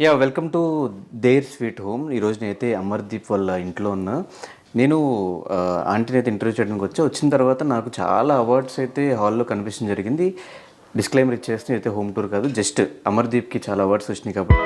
Welcome to there sweet home. ఈరోజు నేనైతే అమర్దీప్ వాళ్ళ ఇంట్లో ఉన్నా. నేను ఆంటీని అయితే ఇంటర్వ్యూ చేయడానికి వచ్చిన తర్వాత నాకు చాలా అవార్డ్స్ అయితే హాల్లో కనిపించడం జరిగింది. డిస్క్లైమర్ ఇచ్చేస్తే అయితే హోమ్ టూర్ కాదు, జస్ట్ అమర్దీప్కి చాలా అవార్డ్స్ వచ్చినాయి కాబట్టి.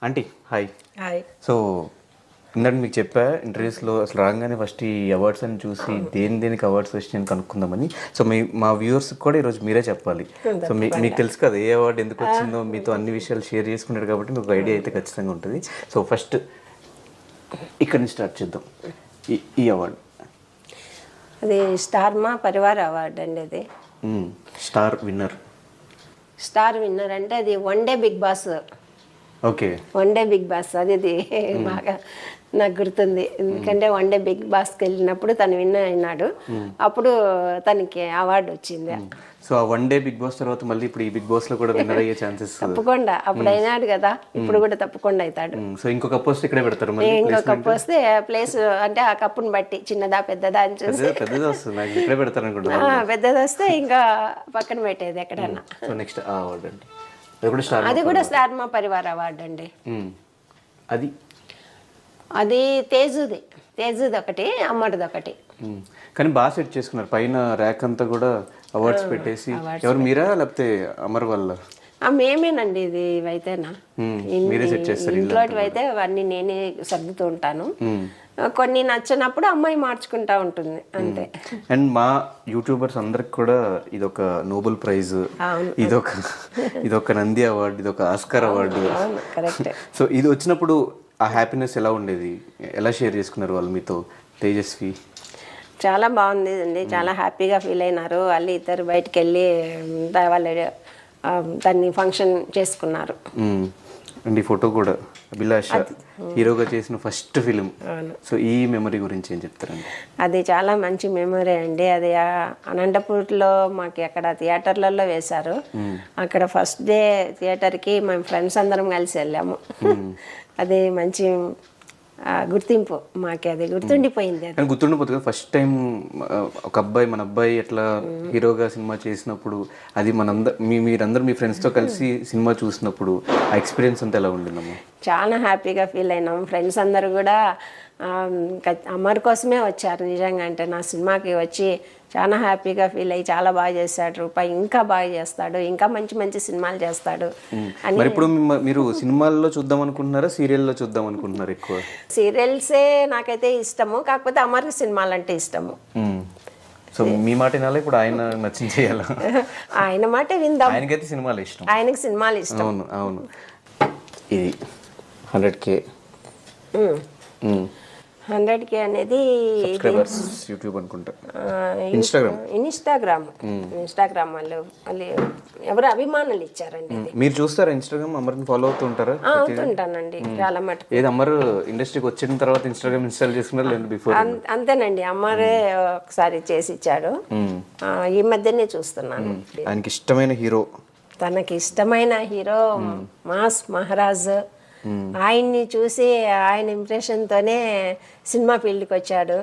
Aunty hi. హాయ్. సో ఇందాక మీకు చెప్పా ఇంటర్వ్యూస్లో అసలు రాగానే ఫస్ట్ ఈ అవార్డ్స్ అని చూసి దేనికి అవార్డ్స్ వచ్చినాయని కనుక్కుందామని. సో మా వ్యూవర్స్కి కూడా ఈరోజు మీరే చెప్పాలి. సో మీకు తెలుసు కదా ఏ అవార్డు ఎందుకు వచ్చిందో, మీతో అన్ని విషయాలు షేర్ చేసుకున్నారు కాబట్టి మీకు ఐడియా అయితే ఖచ్చితంగా ఉంటుంది. సో ఫస్ట్ ఇక్కడి నుంచి స్టార్ట్ చేద్దాం. ఈ అవార్డు అది స్టార్ మా పరివార్ అవార్డు అండి. అది స్టార్ విన్నర్ అంటే అది one day big boss. Okay, one day big boss అది బాగా నాకు గుర్తుంది. ఎందుకంటే వన్ డే బిగ్ బాస్కి వెళ్ళినప్పుడు తను విన్ అయినాడు. అప్పుడు తనకి అవార్డు వచ్చింది. సో ఆ వన్ డే బిగ్ బాస్ తర్వాత మళ్ళీ ఇప్పుడు ఈ బిగ్ బాస్ లో కూడా విన్నర్ అయ్యే ఛాన్సెస్ తప్పకుండా. అప్పుడు అయినాడు కదా, ఇప్పుడు కూడా తప్పకుండా అవుతాడు. సో ఇంకో కప్ వస్తే ఇక్కడే పెడతారు. ఇంకో కప్పు వస్తే ప్లేస్ అంటే ఆ కప్పుని బట్టి చిన్నదా పెద్దదా అని చూసి పెద్దది వస్తుంది, ఇక్కడే పెడతారు అనుకుంటా. పెద్దది వస్తే ఇంకా పక్కన పెట్టేది ఎక్కడన్నా. సో నెక్స్ట్ ఆ అవార్డు అండి, అది కూడా స్టార్ మా పరివార్ అవార్డు అండి. అది తేజుది ఒకటి, అమ్మడిది ఒకటి. కానీ బాగా సెట్ చేసుకున్నారు. పైన ర్యాక్ అంతా కూడా అవార్డ్స్ పెట్టేసి. ఎవరు మీరా లేకపోతే అమర్ వల్ల? మేమేనండి. ఇది ఇవైతేనా ఇంట్లోటివి అయితే అవన్నీ నేనే సర్దుతూ ఉంటాను. కొన్ని నచ్చినప్పుడు అమ్మాయి మార్చుకుంటా ఉంటుంది అంతే. అండ్ మా యూట్యూబర్స్ అందరికి కూడా ఇదొక నోబెల్ ప్రైజ్, ఇదొక నంది అవార్డు, ఇదొక ఆస్కార్ అవార్డు. సో ఇది వచ్చినప్పుడు ఆ హ్యాపీనెస్ ఎలా ఉండేది, ఎలా షేర్ చేసుకున్నారు వాళ్ళు మీతో? తేజస్వి చాలా బాగుంది అండి, చాలా హ్యాపీగా ఫీల్ అయినారు. వాళ్ళు ఇద్దరు బయటకు వెళ్ళి వాళ్ళు దాన్ని ఫంక్షన్ చేసుకున్నారు. అండ్ ఈ ఫోటో కూడా అభిలాష హీరోగా చేసిన ఫస్ట్ ఫిలిం. సో ఈ మెమరీ గురించి ఏం చెప్తారండి? అది చాలా మంచి మెమరీ అండి. అది అనంతపూర్లో మాకు అక్కడ థియేటర్లలో వేశారు. అక్కడ ఫస్ట్ డే థియేటర్కి మేము ఫ్రెండ్స్ అందరం కలిసి వెళ్ళాము. అది మంచి గుర్తింపు మాకు, అది గుర్తుండిపోయింది. గుర్తుండిపోతుంది కదా, ఫస్ట్ టైం ఒక మన అబ్బాయి ఎట్లా హీరోగా సినిమా చేసినప్పుడు, అది మీరందరూ మీ ఫ్రెండ్స్తో కలిసి సినిమా చూసినప్పుడు ఆ ఎక్స్పీరియన్స్ అంతా ఎలా ఉండిందమ్మా? చాలా హ్యాపీగా ఫీల్ అయినాం. ఫ్రెండ్స్ అందరూ కూడా అమర్ కోసమే వచ్చారు. నిజంగా అంటే నా సినిమాకి వచ్చి చాలా హ్యాపీగా ఫీల్ అయ్యి చాలా బాగా చేస్తాడు రూపాయి, ఇంకా బాగా చేస్తాడు, ఇంకా మంచి మంచి సినిమాలు చేస్తాడు అని. ఇప్పుడు మీరు సినిమాల్లో చూద్దాం అనుకుంటున్నారా, సీరియల్లో చూద్దాం అనుకుంటున్నారా? ఎక్కువ సీరియల్సే నాకైతే ఇష్టము, కాకపోతే అమర్ సినిమాలు అంటే ఇష్టము. సో మీ మాట వినాలి, ఇప్పుడు ఆయన నచ్చింది చేయాలి. ఆయన మాట విందాం. ఆయనకైతే సినిమాలు ఇష్టం. ఆయనకి సినిమాలు ఇష్టం. అవును. ఇది 100K 100K అనేది యూట్యూబ్ అనుకుంటా, ఇన్స్టాగ్రామ్ వాళ్ళు ఎవరు అభిమానులు ఇచ్చారండి. మీరు చూస్తారా ఇన్స్టాగ్రామ్? అమర్ని ఫాలో అవుతూ ఉంటారా? అవుతుంటానండి చాలా మటుకు. ఏది అమర్ ఇండస్ట్రీకి వచ్చిన తర్వాత ఇన్స్టాగ్రామ్ ఇన్స్టాల్ చేసుకున్నారు లేదు బిఫోర్? అంతేనండి, అమరే ఒకసారి చేసి ఇచ్చాడు. ఈ మధ్యనే చూస్తున్నాను. ఆయనకి ఇష్టమైన హీరో, తనకి ఇష్టమైన హీరో మాస్ మహారాజ్. ఆయన్ని చూసి ఆయన ఇంప్రెషన్తోనే సినిమా ఫీల్డ్కి వచ్చాడు.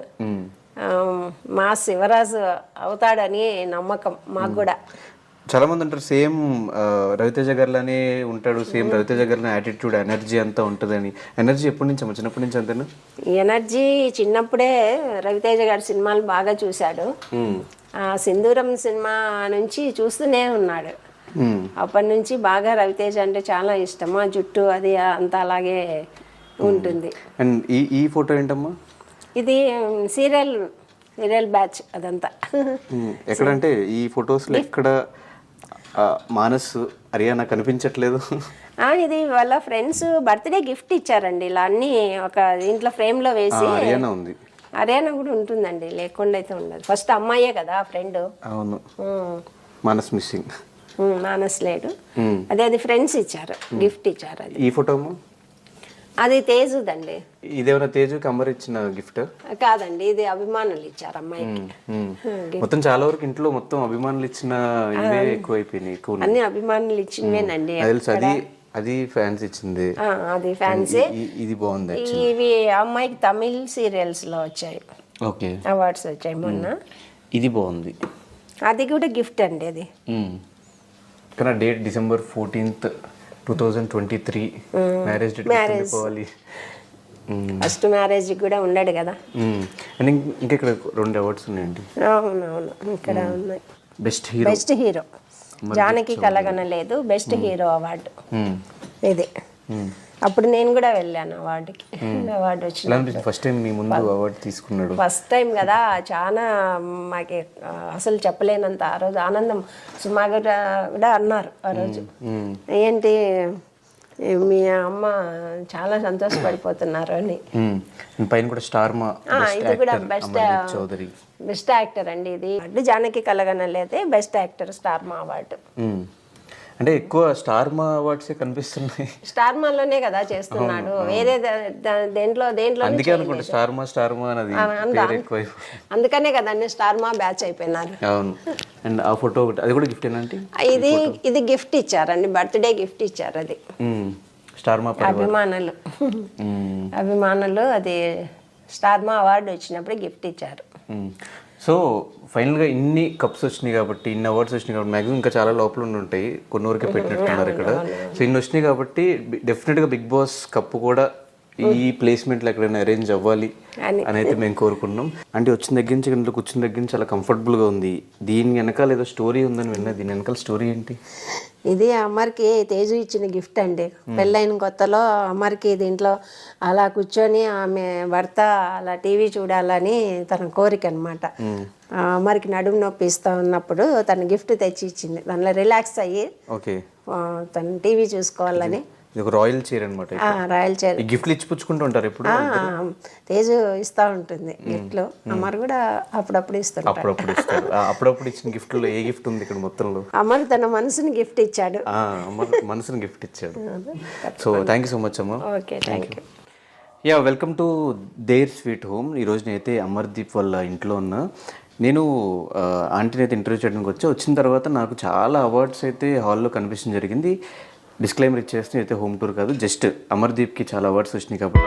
మా శివరాజు అవుతాడని నమ్మకం మాకు కూడా. చాలా మంది అంటారు సేమ్ రవితేజ గారిలానే ఉంటాడు, సేమ్ రవితేజ గారిలో యాటిట్యూడ్, ఎనర్జీ అంతా ఉంటుందని. ఎనర్జీ ఎప్పటి నుంచి అమ్మ? చిన్నప్పటి నుంచి అంతేనా? ఎనర్జీ చిన్నప్పుడే రవితేజ గారి సినిమాలు బాగా చూశాడు. సింధూరం సినిమా నుంచి చూస్తూనే ఉన్నాడు. అప్పటి నుంచి బాగా రవితేజ అంటే చాలా ఇష్టం. ఆ జుట్టు అది అంతా అలాగే ఉంటుంది. అండ్ ఈ ఫోటో ఏంటమ్మా? ఇది సీరియల్ బ్యాచ్ అదంతా. ఎక్కడంటే ఈ ఫొటోస్లో ఎక్కడ మానస్ హరియానా కనిపించట్లేదు. ఇది వాళ్ళ ఫ్రెండ్స్ బర్త్డే గిఫ్ట్ ఇచ్చారండి. ఇలా అన్ని ఒక దీంట్లో ఫ్రేమ్లో వేసి. హరియానా ఉంది, హరియానా కూడా ఉంటుందండి, లేకుండా అయితే ఉండదు. ఫస్ట్ అమ్మాయే కదా ఫ్రెండ్. అవును, మానస్ మిస్సింగ్. మానస్ లేడు. అది ఫ్రెండ్స్ ఇచ్చారు, గిఫ్ట్ ఇచ్చారు. అది ఈ ఫోటో అది తేజుదండి. ఇదేమైనా తేజుకి అమర్ ఇచ్చిన గిఫ్ట్? కాదండి, ఇది అభిమానులు ఇచ్చారు అమ్మాయికి. మొత్తం చాలా వరకు ఇంట్లో మొత్తం అభిమానులు ఇచ్చిన ఇవే ఎక్కువైపోయినాయి, ఎక్కువ అన్ని అభిమానులు ఇచ్చినవేనండి. తెలుసు. అది ఫ్యాన్స్ ఇచ్చింది. అది ఫ్యాన్సీ. ఇది బాగుంది. ఇవి అమ్మాయికి తమిళ్ సీరియల్స్ లో వచ్చాయి, ఓకే, అవార్డ్స్ వచ్చాయి మొన్న. ఇది బాగుంది. అది కూడా గిఫ్ట్ అండి. అది కానీ date December 14th, 2023 marriage date పోవాలి. ఫస్ట్ మ్యారేజ్ కూడా ఉన్నాడు కదా. అండ్ ఇంకా ఇక్కడ 2 అవార్డ్స్ ఉన్నాయండి. అవునవును, ఇక్కడ ఉన్నాయి. బెస్ట్ హీరో జానకి కలగనలేదు, బెస్ట్ హీరో అవార్డు ఇది. అప్పుడు నేను కూడా వెళ్ళాను అవార్డుకి. అవార్డు వచ్చింది ఫస్ట్ టైం మీ ముందు అవార్డు తీసుకున్నాడు. ఫస్ట్ టైం కదా, చాలా మాకు అసలు చెప్పలేనంత ఆ రోజు ఆనందం. సుమా కూడా అన్నారు ఆ రోజు, ఏంటి మీ అమ్మ చాలా సంతోషపడిపోతున్నారు అని. పైన కూడా స్టార్ మా ఇది కూడా బెస్ట్ యాక్టర్ అండి. ఇది జానకి కలగనలేదే బెస్ట్ యాక్టర్ స్టార్ మా అవార్డు. అంటే ఎక్కువ స్టార్ మా అవార్డ్స్ కనిపిస్తున్నాయి. స్టార్ మాలోనే కదా చేస్తున్నాడు, వేరే దేంట్లో అందుకే అనుకుంటా స్టార్ మా అనేది. అందుకనే కదా అన్ని స్టార్ మా బ్యాచ్ అయిపోయినారు. అవును. అండ్ ఆ ఫోటో ఒకటి, అది కూడా గిఫ్ట్ ఏనంటే ఇది గిఫ్ట్ ఇచ్చారండి, బర్త్డే గిఫ్ట్ ఇచ్చారు. అది స్టార్ మా అభిమానులు అది స్టార్ మా అవార్డు వచ్చినప్పుడు గిఫ్ట్ ఇచ్చారు. సో ఫైనల్గా ఇన్ని కప్స్ వచ్చినాయి కాబట్టి, ఇన్ని అవార్డ్స్ వచ్చినాయి కాబట్టి, మ్యాక్సిమం ఇంకా చాలా లోపల ఉండి ఉంటాయి, కొన్ని వరకే పెట్టినట్టున్నారు ఇక్కడ. సో ఇన్ని వచ్చినాయి కాబట్టి డెఫినెట్గా బిగ్ బాస్ కప్పు కూడా ఈ ప్లేస్మెంట్లో ఎక్కడైనా అరేంజ్ అవ్వాలి అని అయితే మేము కోరుకున్నాం. అంటే వచ్చిన దగ్గర నుంచి ఇంట్లో కూర్చున్న దగ్గర నుంచి చాలా కంఫర్టబుల్గా ఉంది. దీని వెనకాల ఏదో స్టోరీ ఉందని విన్నా, దీని వెనకాల స్టోరీ ఏంటి? ఇది అమర్కి తేజు ఇచ్చిన గిఫ్ట్ అండి. పెళ్ళైన కొత్తలో అమర్కి దీంట్లో అలా కూర్చొని ఆమె భర్త అలా టీవీ చూడాలని తన కోరిక అనమాట. అమర్కి నడుము నొప్పి ఇస్తా ఉన్నప్పుడు తన గిఫ్ట్ తెచ్చి ఇచ్చింది. దానిలో రిలాక్స్ అయ్యి తను టీవీ చూసుకోవాలని. ఇది ఒక రాయల్ చైర్ అనమాట. రాయల్ చైర్ గిఫ్ట్లు ఇచ్చిపుచ్చుకుంటూ ఉంటారు ఎప్పుడు. తేజు ఇస్తా ఉంటుంది గిఫ్ట్లు, అమర్ కూడా అప్పుడప్పుడు ఇస్తాడు. అప్పుడప్పుడు ఇచ్చిన గిఫ్ట్లో ఏ గిఫ్ట్ ఉంది ఇక్కడ మొత్తంలో? అమర్ తన మనసుని గిఫ్ట్ ఇచ్చాడు. మనసుని గిఫ్ట్ ఇచ్చాడు. So thank you so much అమ్మ. Okay, thank you. Yeah, welcome to there sweet home. ఈరోజు నేనైతే అమర్దీప్ వాళ్ళ ఇంట్లో ఉన్నా. నేను ఆంటీని అయితే ఇంటర్వ్యూ చేయడానికి వచ్చిన తర్వాత నాకు చాలా అవార్డ్స్ అయితే హాల్లో కనిపించడం జరిగింది. డిస్క్లైమర్ ఇచ్చేస్తే అయితే హోమ్ టూర్ కాదు, జస్ట్ అమర్దీప్కి చాలా అవార్డ్స్ వచ్చినాయి కాబట్టి.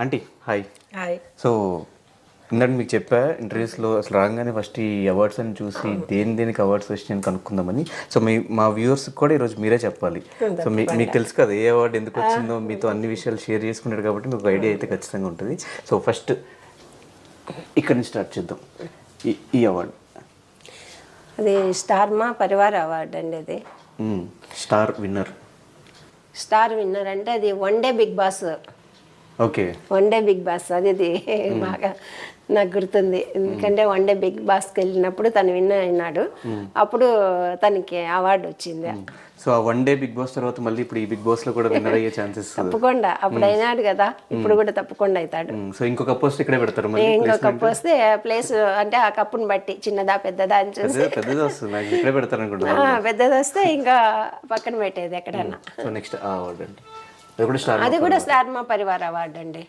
Aunty hi. సో ఇందాక మీకు చెప్పా ఇంటర్వ్యూస్లో, అసలు రాగానే ఫస్ట్ ఈ అవార్డ్స్ అని చూసి దేనికి అవార్డ్స్ వచ్చినాయని కనుక్కుందామని. సో మా వ్యూవర్స్కి కూడా ఈరోజు మీరే చెప్పాలి. సో మీకు తెలుసు కదా ఏ అవార్డు ఎందుకు వచ్చిందో, మీతో అన్ని విషయాలు షేర్ చేసుకున్నాడు కాబట్టి మీకు ఐడియా అయితే ఖచ్చితంగా ఉంటుంది. సో ఫస్ట్ ఇక్కడి నుంచి స్టార్ట్ చేద్దాం. ఈ అవార్డు అది స్టార్ మా పరివార్ అవార్డు అండి. అది స్టార్ విన్నర్ అంటే అది one day big boss. Okay, one day big boss అది బాగా నాకు గుర్తుంది. ఎందుకంటే వన్ డే బిగ్ బాస్కి వెళ్ళినప్పుడు తను విన్ అయినాడు, అప్పుడు తనకి అవార్డు వచ్చింది. సో ఆ వన్ డే బిగ్ బాస్ తర్వాత మళ్ళీ ఇప్పుడు ఈ బిగ్ బాస్ లో కూడా విన్నర్ అయ్యే ఛాన్సెస్ తప్పకుండా. అప్పుడు అయినాడు కదా, ఇప్పుడు కూడా తప్పకుండా అవుతాడు. సో ఇంకో కప్ వస్తే ఇక్కడే పెడతారు. ఇంకో కప్ వస్తే ప్లేస్ అంటే ఆ కప్పుని బట్టి చిన్నదా పెద్దదా అని చూసి పెద్దది వస్తుంది, ఇక్కడే పెడతారు అనుకుంటా. పెద్దది వస్తే ఇంకా పక్కన పెట్టేది ఎక్కడన్నా. సో నెక్స్ట్ ఆ అవార్డు అండి, అది కూడా స్టార్ మా పరివార్ అవార్డు అండి.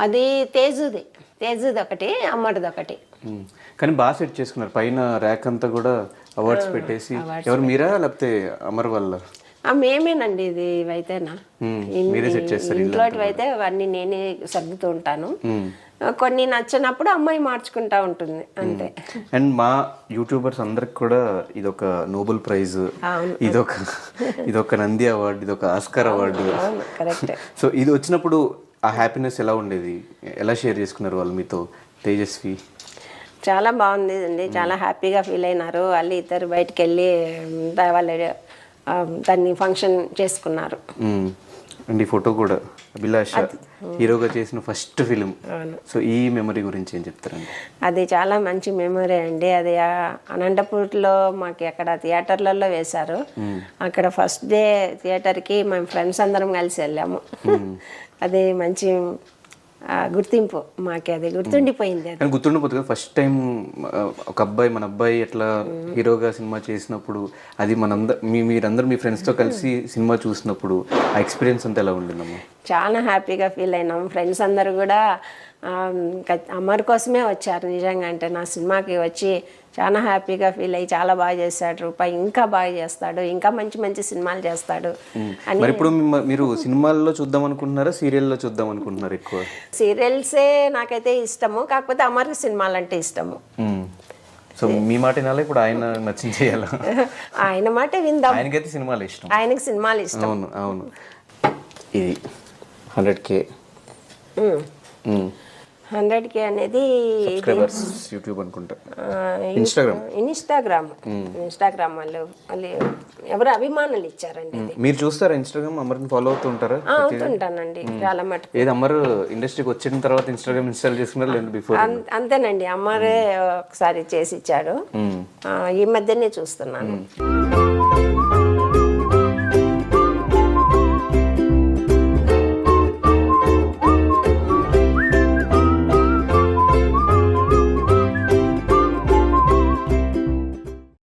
అది తేజుది ఒకటి, అమ్మడిది ఒకటి. కానీ బాగా సెట్ చేసుకున్నారు, పైన ర్యాక్ అంతా కూడా అవార్డ్స్ పెట్టేసి. ఎవరు మీరా లేకపోతే అమర్ వల్ల? మేమేనండి. ఇది ఇవైతేనా ఇంట్లోటివి అయితే అవన్నీ నేనే సర్దుతూ ఉంటాను. కొన్ని నచ్చినప్పుడు అమ్మాయి మార్చుకుంటా ఉంటుంది అంతే. అండ్ మా యూట్యూబర్స్ అందరికి కూడా ఇదొక నోబెల్ ప్రైజ్, ఇదొక నంది అవార్డు, ఇదొక ఆస్కార్ అవార్డు. సో ఇది వచ్చినప్పుడు ఆ హ్యాపీనెస్ ఎలా ఉండేది, ఎలా షేర్ చేసుకున్నారు వాళ్ళు మీతో? తేజస్వి చాలా బాగుంది అండి, చాలా హ్యాపీగా ఫీల్ అయినారు. వాళ్ళు ఇద్దరు బయటకు వెళ్ళి వాళ్ళు దాన్ని ఫంక్షన్ చేసుకున్నారు. అండ్ ఈ ఫోటో కూడా అభిలాష హీరోగా చేసిన ఫస్ట్ ఫిలిం. సో ఈ మెమరీ గురించి ఏం చెప్తారండి? అది చాలా మంచి మెమరీ అండి. అది అనంతపూర్లో మాకు అక్కడ థియేటర్లలో వేశారు. అక్కడ ఫస్ట్ డే థియేటర్కి మేము ఫ్రెండ్స్ అందరం కలిసి వెళ్ళాము. అది మంచి గుర్తింపు మాకు, అది గుర్తుండిపోయింది. కానీ గుర్తుండిపోతుంది కదా, ఫస్ట్ టైం ఒక అబ్బాయి మన అబ్బాయి ఎట్లా హీరోగా సినిమా చేసినప్పుడు అది మీరందరూ మీ ఫ్రెండ్స్తో కలిసి సినిమా చూసినప్పుడు ఆ ఎక్స్పీరియన్స్ అంతా ఎలా ఉండిందమ్మా? చాలా హ్యాపీగా ఫీల్ అయినాం. ఫ్రెండ్స్ అందరూ కూడా అమర్ కోసమే వచ్చారు. నిజంగా అంటే నా సినిమాకి వచ్చి చాలా హ్యాపీగా ఫీల్ అయ్యి చాలా బాగా చేస్తాడు రూపాయి, ఇంకా బాగా చేస్తాడు, ఇంకా మంచి మంచి సినిమాలు చేస్తాడు అని. మరి ఇప్పుడు మీరు సినిమాల్లో చూద్దాం అనుకుంటున్నారా, సీరియల్లో చూద్దాం అనుకుంటున్నారా? ఎక్కువ సీరియల్సే నాకైతే ఇష్టము, కాకపోతే అమర్కి సినిమాలు అంటే ఇష్టము. సో మీ మాట వినాలి, ఇప్పుడు ఆయన నచ్చింది చేయాలా? ఆయన మాట విందాం. ఆయనకైతే సినిమాలు ఇష్టం. ఆయనకి సినిమాలు ఇష్టం. అవును అవును. ఇది 100K 100K అనేది సబ్స్క్రైబర్స్ యూట్యూబ్ అనుకుంటా, ఇన్స్టాగ్రామ్ వాళ్ళు ఎవరు అభిమానులు ఇచ్చారండి. మీరు చూస్తారా ఇన్స్టాగ్రామ్? అమర్ని ఫాలో అవుతూ ఉంటారా? అవుతుంటానండి చాలా మటుకు. ఏది అమర్ ఇండస్ట్రీకి వచ్చిన తర్వాత ఇన్స్టాగ్రామ్ ఇన్స్టాల్ చేసుకున్నారు లేదా బిఫోర్? అంతేనండి, అమ్మరే ఒకసారి చేసి ఇచ్చాడు. ఈ మధ్యనే చూస్తున్నాను.